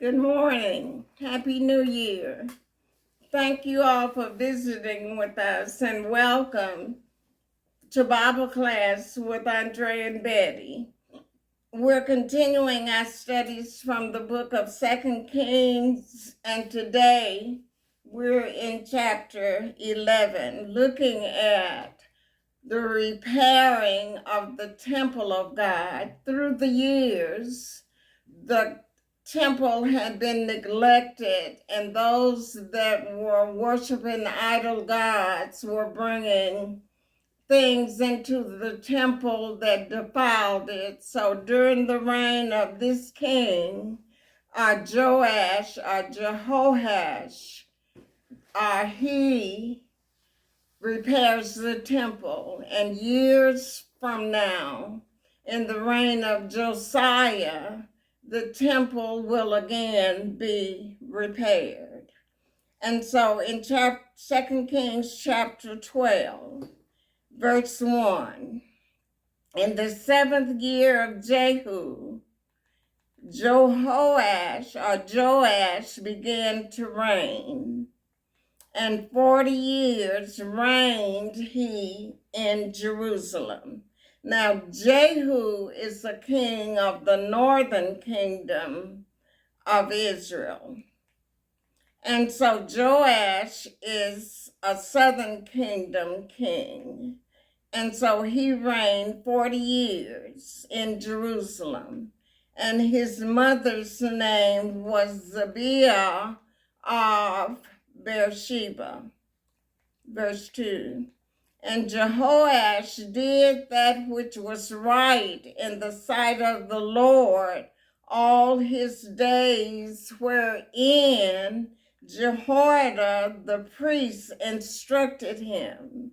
Good morning. Happy New Year. Thank you all for visiting with us and welcome to Bible class with Andre and Betty. We're continuing our studies from the book of 2 Kings, and today we're in chapter 11, looking at the repairing of the temple of God. Through the years, the temple had been neglected, and those that were worshiping idol gods were bringing things into the temple that defiled it. So during the reign of this king, Joash, Jehoash, he repairs the temple. And years from now, in the reign of Josiah, the temple will again be repaired. And so in 2 Kings chapter 12, verse 1, in the 7th year of Jehu, Joash began to reign, and 40 years reigned he in Jerusalem. Now, Jehu is the king of the northern kingdom of Israel. And so Joash is a southern kingdom king. And so he reigned 40 years in Jerusalem. And his mother's name was Zabiah of Beersheba. Verse 2. And Jehoash did that which was right in the sight of the Lord all his days, wherein Jehoiada the priest instructed him.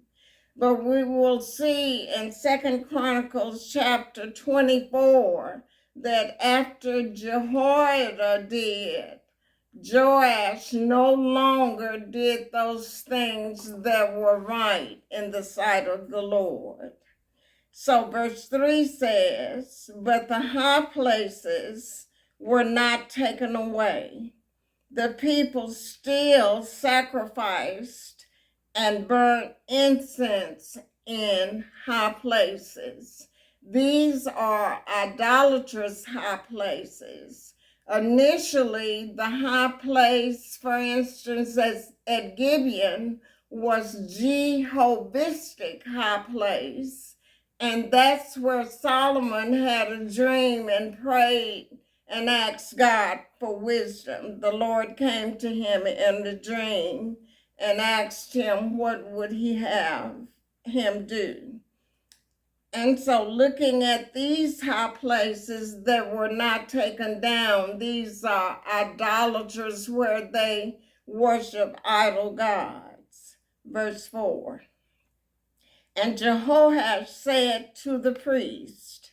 But we will see in 2 Chronicles chapter 24 that after Jehoiada did, Joash no longer did those things that were right in the sight of the Lord. So verse 3 says, but the high places were not taken away. The people still sacrificed and burnt incense in high places. These are idolatrous high places. Initially, the high place, for instance, at Gibeon, was Jehovistic high place. And that's where Solomon had a dream and prayed and asked God for wisdom. The Lord came to him in the dream and asked him what would he have him do. And so looking at these high places that were not taken down, these are idolaters where they worship idol gods. Verse 4. And Jehoash said to the priest,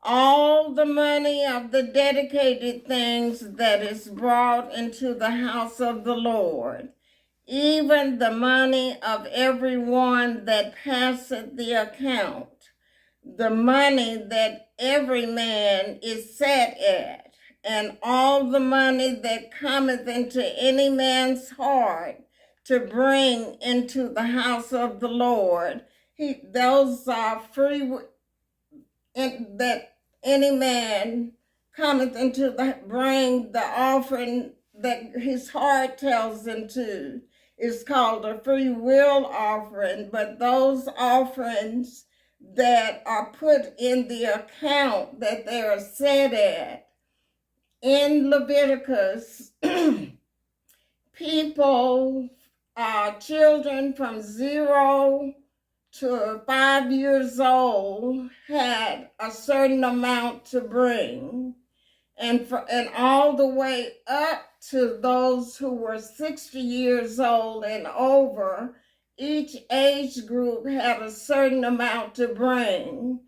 all the money of the dedicated things that is brought into the house of the Lord, even the money of every one that passeth the account, the money that every man is set at, and all the money that cometh into any man's heart to bring into the house of the Lord, those are free, that any man cometh into bring the offering that his heart tells him to, is called a free will offering. But those offerings that are put in the account that they are set at, in Leviticus, people, children from 0 to 5 years old had a certain amount to bring, and all the way up to those who were 60 years old and over, each age group had a certain amount to bring.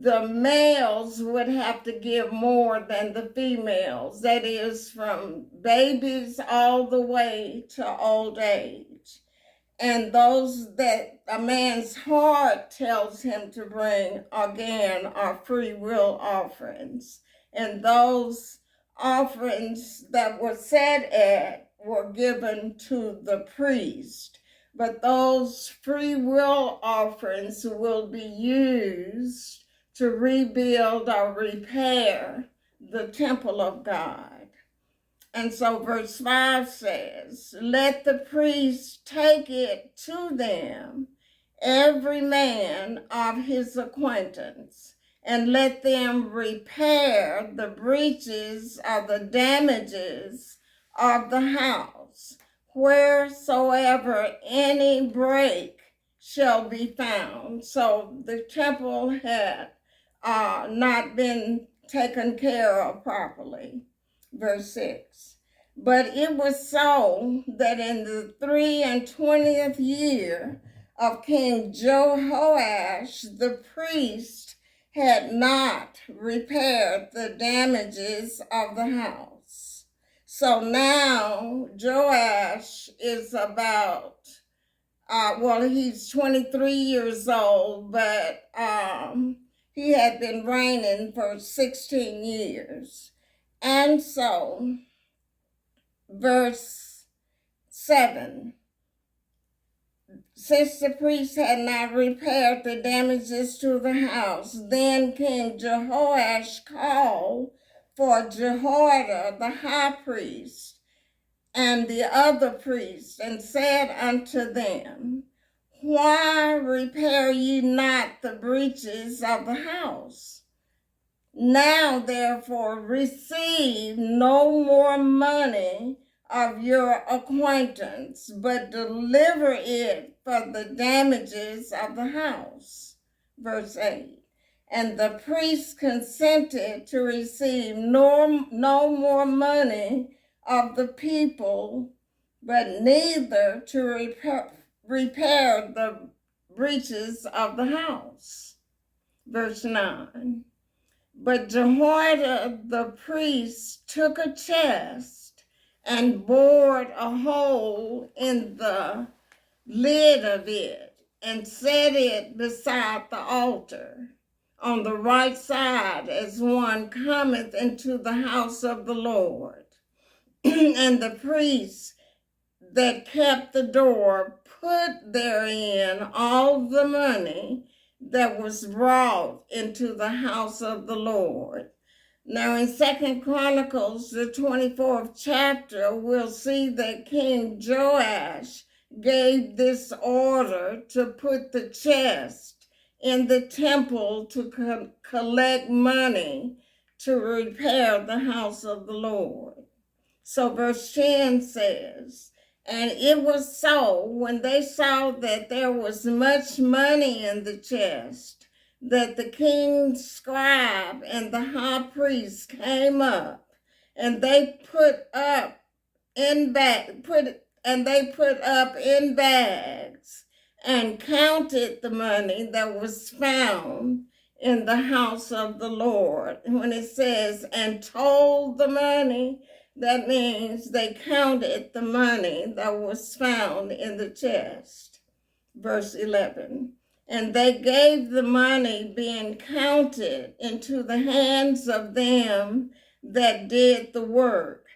The males would have to give more than the females, that is, from babies all the way to old age. And those that a man's heart tells him to bring, again, are free will offerings. And those offerings that were set at were given to the priest, but those free will offerings will be used to rebuild or repair the temple of God. And so verse 5 says, let the priest take it to them, every man of his acquaintance, and let them repair the breaches or the damages of the house, wheresoever any break shall be found. So the temple had not been taken care of properly. Verse 6. But it was so that in the 23rd year of King Jehoash, the priest had not repaired the damages of the house. So now Joash is about, he's 23 years old, but he had been reigning for 16 years. And so, verse 7, since the priest had not repaired the damages to the house, then King Jehoash called for Jehoiada the high priest and the other priests, and said unto them, why repair ye not the breaches of the house? Now, therefore, receive no more money of your acquaintance, but deliver it for the damages of the house. Verse 8. And the priest consented to receive no more money of the people, but neither to repair the breaches of the house. Verse 9. But Jehoiada the priest took a chest and bored a hole in the lid of it and set it beside the altar on the right side as one cometh into the house of the Lord. And the priest that kept the door put therein all the money that was brought into the house of the Lord. Now in 2 Chronicles, the 24th chapter, we'll see that King Joash gave this order to put the chest in the temple to collect money to repair the house of the Lord. So verse 10 says, and it was so, when they saw that there was much money in the chest, that the king's scribe and the high priest came up, and they put up in bags, and counted the money that was found in the house of the Lord. When it says, and told the money, that means they counted the money that was found in the chest. Verse 11, and they gave the money being counted into the hands of them that did the work,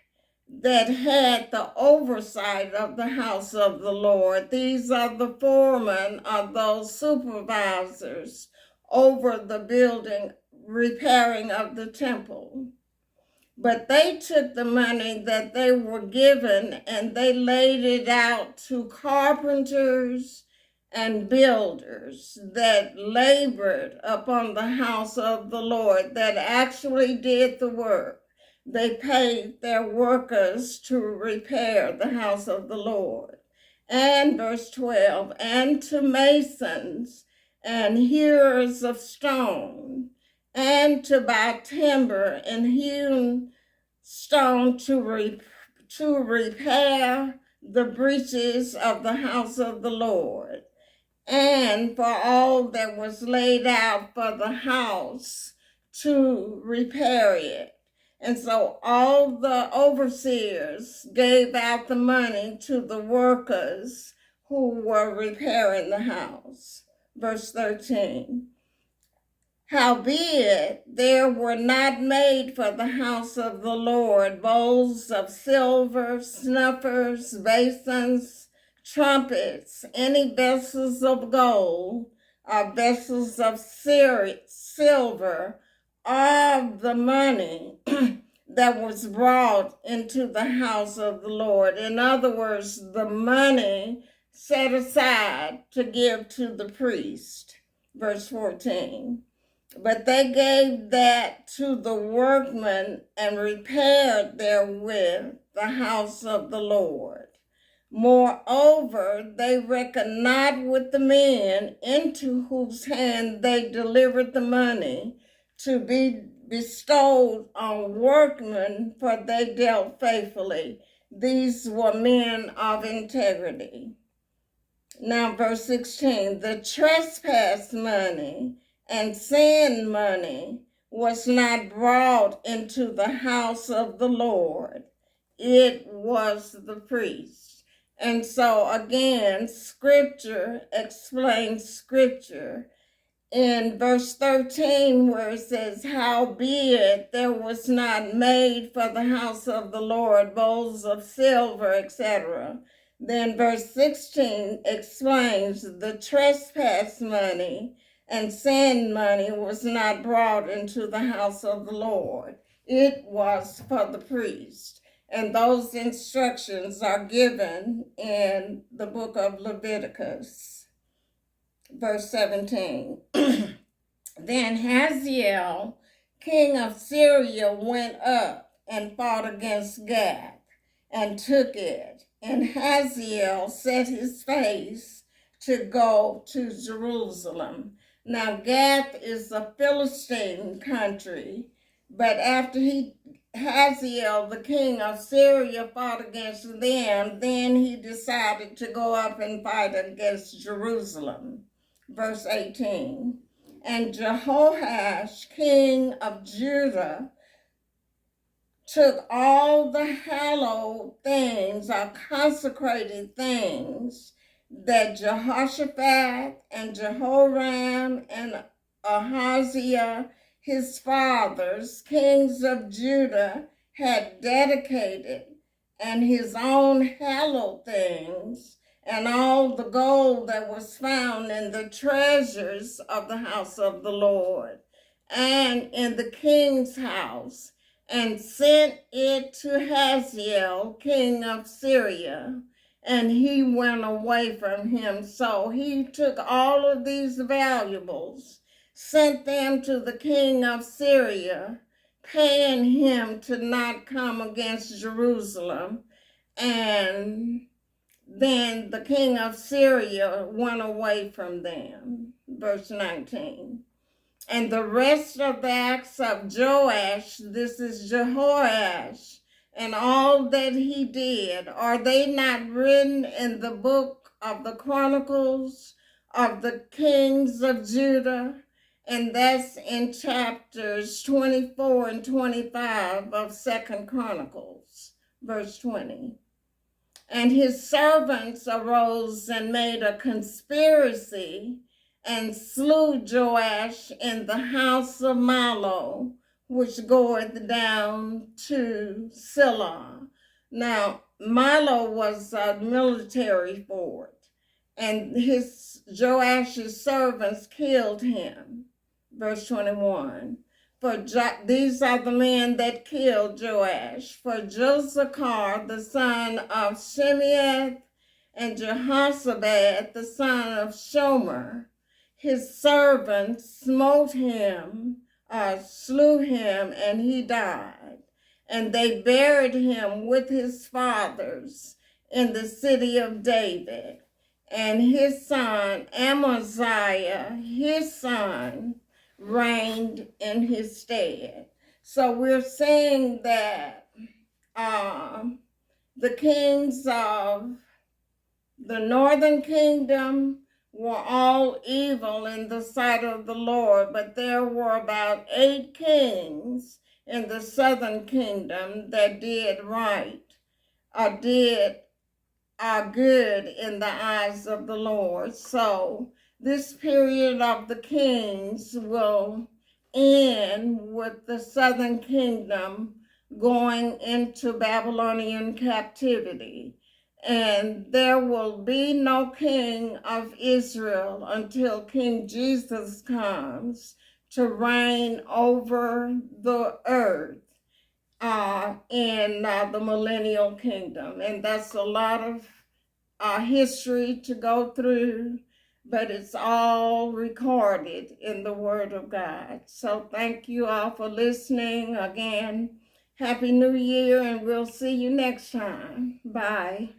that had the oversight of the house of the Lord. These are the foremen of those supervisors over the building, repairing of the temple. But they took the money that they were given and they laid it out to carpenters and builders that labored upon the house of the Lord, that actually did the work. They paid their workers to repair the house of the Lord. And verse 12, and to masons and hewers of stone, and to buy timber and hewn stone to repair the breaches of the house of the Lord, and for all that was laid out for the house to repair it. And so all the overseers gave out the money to the workers who were repairing the house. Verse 13. Howbeit, there were not made for the house of the Lord bowls of silver, snuffers, basins, trumpets, any vessels of gold, or vessels of silver, of the money that was brought into the house of the Lord. In other words, the money set aside to give to the priest. Verse 14. But they gave that to the workmen and repaired therewith the house of the Lord. Moreover, they reckoned not with the men into whose hand they delivered the money to be bestowed on workmen, for they dealt faithfully. These were men of integrity. Now, verse 16, the trespass money and sin money was not brought into the house of the Lord. It was the priest. And so again, scripture explains scripture. In verse 13, where it says, howbeit there was not made for the house of the Lord bowls of silver, etc. Then verse 16 explains the trespass money and sin money was not brought into the house of the Lord. It was for the priest. And those instructions are given in the book of Leviticus. Verse 17. Then Hazael, king of Syria, went up and fought against Gath and took it. And Hazael set his face to go to Jerusalem. Now Gath is a Philistine country, but after Hazael, the king of Syria, fought against them, then he decided to go up and fight against Jerusalem. Verse 18. And Jehoash, king of Judah, took all the hallowed things or consecrated things that Jehoshaphat and Jehoram and Ahaziah, his fathers, kings of Judah, had dedicated, and his own hallowed things, and all the gold that was found in the treasures of the house of the Lord, and in the king's house, and sent it to Hazael, king of Syria, and he went away from him. So he took all of these valuables, sent them to the king of Syria, paying him to not come against Jerusalem, and then the king of Syria went away from them. Verse 19. And the rest of the acts of Joash, this is Jehoash, and all that he did, are they not written in the book of the Chronicles of the kings of Judah? And that's in chapters 24 and 25 of 2 Chronicles, verse 20. And his servants arose and made a conspiracy and slew Joash in the house of Milo, which goeth down to Silla. Now, Milo was a military fort, and Joash's servants killed him. Verse 21. These are the men that killed Joash. For Josachar, the son of Shimeath, and Jehoshaphat, the son of Shomer, his servants smote him, slew him, and he died. And they buried him with his fathers in the city of David. And his son Amaziah, his son, reigned in his stead. So we're saying that the kings of the northern kingdom were all evil in the sight of the Lord, but there were about 8 kings in the southern kingdom that did right, or did good in the eyes of the Lord. So this period of the kings will end with the southern kingdom going into Babylonian captivity. And there will be no king of Israel until King Jesus comes to reign over the earth in the millennial kingdom. And that's a lot of history to go through, but it's all recorded in the Word of God. So thank you all for listening. Again, Happy New Year, and we'll see you next time. Bye.